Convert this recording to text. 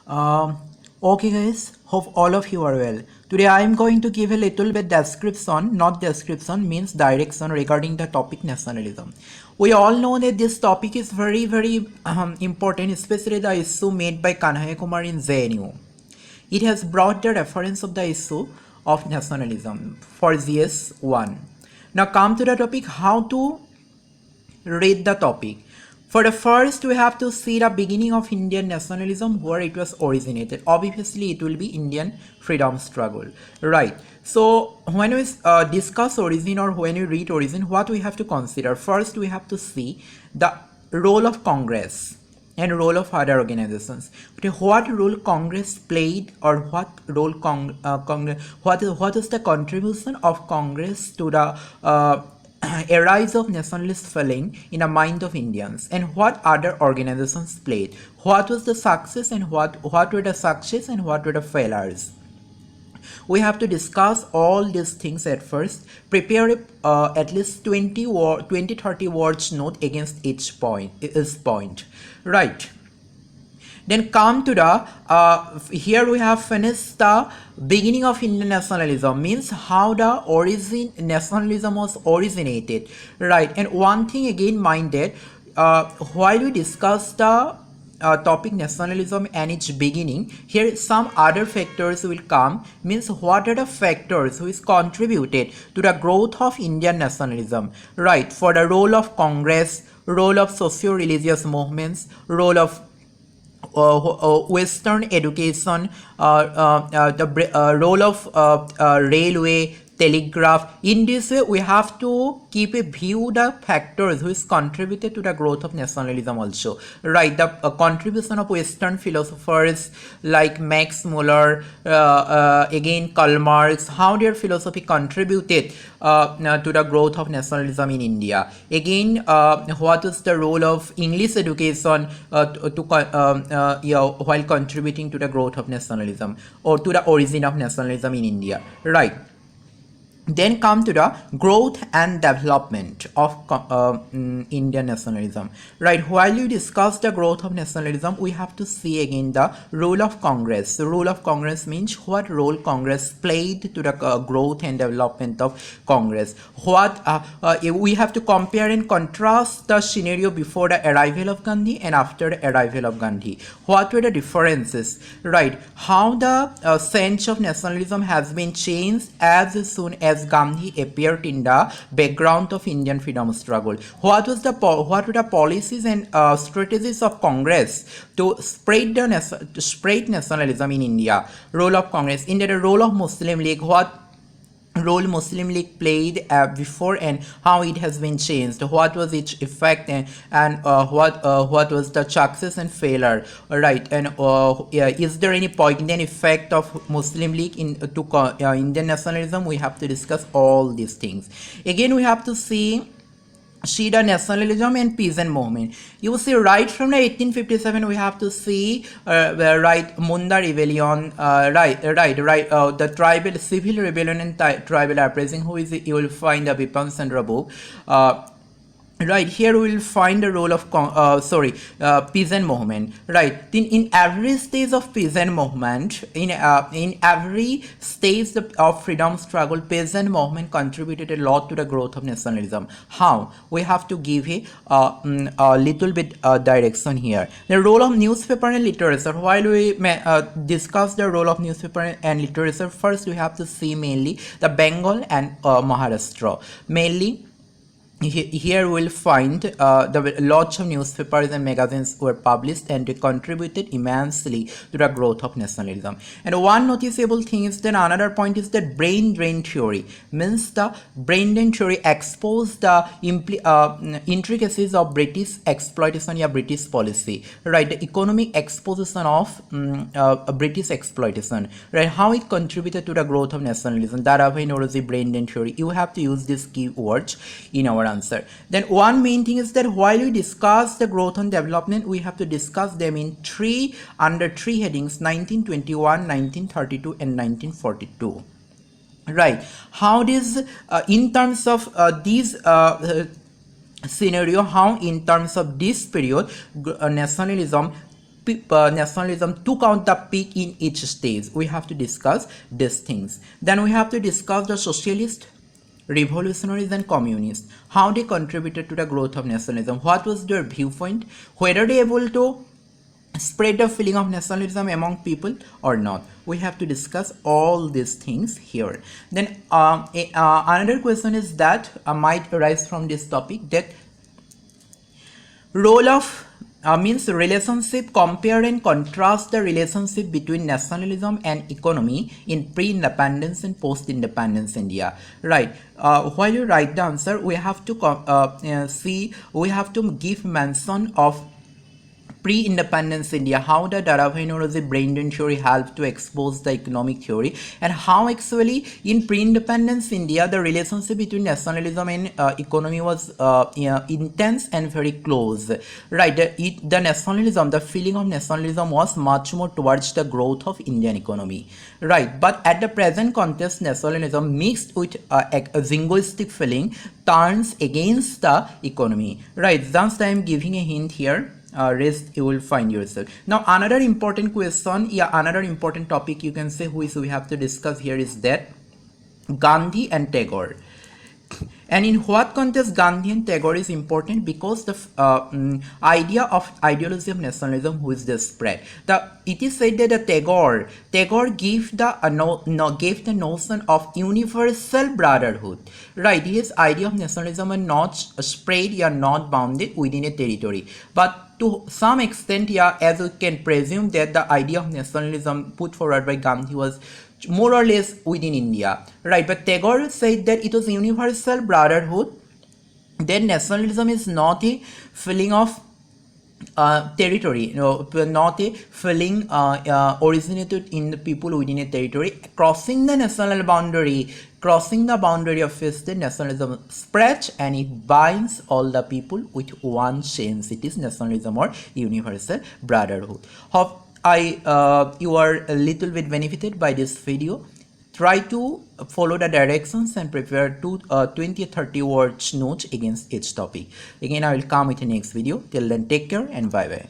Um, okay guys, hope all of you are well. Today I am going to give a little bit description, not description means direction regarding the topic nationalism. We all know that this topic is very important, especially the issue made by Kanhaiya Kumar in JNU. It has brought the reference of the issue of nationalism for GS1. Now come to the topic, how to read the topic. For the first, we have to see the beginning of Indian nationalism, where it was originated. Obviously, it will be Indian freedom struggle, right? So when we discuss origin or when we read origin, what we have to consider? First, we have to see the role of Congress and role of other organizations. Okay, what role Congress played, or what role Congress, what is the contribution of Congress to the a rise of nationalist feeling in the mind of Indians, and what other organizations played. What was the success and what were the success and what were the failures. We have to discuss all these things at first. Prepare at least 20-30 words note against each point, right? Then come to the here we have finished the beginning of Indian nationalism, means how the origin nationalism was originated, right? And one thing again minded, while we discuss the topic nationalism and its beginning, here some other factors will come, means what are the factors which contributed to the growth of Indian nationalism, right? For the role of Congress, role of socio-religious movements, role of Western education, the role of railway, telegraph. In this way, we have to keep a view the factors which contributed to the growth of nationalism also, right? The contribution of Western philosophers like Max Muller, again Karl Marx, how their philosophy contributed to the growth of nationalism in India. Again, what is the role of English education while contributing to the growth of nationalism or to the origin of nationalism in India, right? Then come to the growth and development of Indian nationalism, right? While you discuss the growth of nationalism, we have to see again the role of Congress. The role of Congress means what role Congress played to the growth and development of Congress. What we have to compare and contrast the scenario before the arrival of Gandhi and after the arrival of Gandhi. What were the differences, right? How the sense of nationalism has been changed as soon as Gandhi appeared in the background of Indian freedom struggle. What were the policies and strategies of Congress to spread nationalism in India? Role of Congress in the role of Muslim League. What role Muslim League played before and how it has been changed, what was its effect, and what was the success and failure, right? And is there any poignant effect of Muslim League to Indian nationalism? We have to discuss all these things. Again, we have to see the nationalism and peasant movement. You see, right from the 1857, we have to see right, Munda rebellion, the tribal civil rebellion and tribal uprising. You will find the Bipan Chandra book. Right, here we will find the role of peasant movement, right? In every stage of peasant movement, in every stage of freedom struggle, peasant movement contributed a lot to the growth of nationalism. How? We have to give a little bit direction here. The role of newspaper and literature. While we discuss the role of newspaper and literature, first we have to see mainly the Bengal and Maharashtra. Mainly, here we'll find the lots of newspapers and magazines were published, and they contributed immensely to the growth of nationalism. And one noticeable thing is that another point is that brain drain theory, means the brain drain theory exposed the intricacies of British exploitation, British policy, right? The economic exposition of British exploitation, right? How it contributed to the growth of nationalism. That Darwin brain drain theory. You have to use these keywords in our answer. Then one main thing is that while we discuss the growth and development, we have to discuss them in under three headings: 1921, 1932 and 1942, right? How this in terms of these scenario, how in terms of this period nationalism nationalism took out the peak in each stage. We have to discuss these things. Then we have to discuss the socialist, revolutionaries and communists, how they contributed to the growth of nationalism, what was their viewpoint, whether they able to spread the feeling of nationalism among people or not. We have to discuss all these things here. Then another question is that might arise from this topic, that role of means relationship, compare and contrast the relationship between nationalism and economy in pre-independence and post-independence India. Right. While you write the answer, we have to we have to give mention of pre-independence India, how the Darabhai Nauroji brain drain theory helped to expose the economic theory, and how actually in pre-independence India the relationship between nationalism and economy was intense and very close. Right, the nationalism, the feeling of nationalism was much more towards the growth of Indian economy. Right, but at the present context, nationalism mixed with a jingoistic feeling turns against the economy. Right, just I am giving a hint here. Rest you will find yourself. Now another important question, another important topic you can say which we have to discuss here is that Gandhi and Tagore. And in what context Gandhi and Tagore is important? Because the idea of ideology of nationalism which they spread. It is said that the Tagore gave the notion of universal brotherhood. Right, his idea of nationalism are not spread, not bounded within a territory, but to some extent, as we can presume that the idea of nationalism put forward by Gandhi was more or less within India, right? But Tagore said that it was universal brotherhood. Then nationalism is not a feeling of territory, not a feeling originated in the people within a territory. Crossing the national boundary, crossing the boundary of faith, nationalism spreads and it binds all the people with one sense. It is nationalism or universal brotherhood. Hope you are a little bit benefited by this video. Try to follow the directions and prepare 20 or 30 words notes against each topic. Again, I will come with the next video. Till then, take care and bye bye.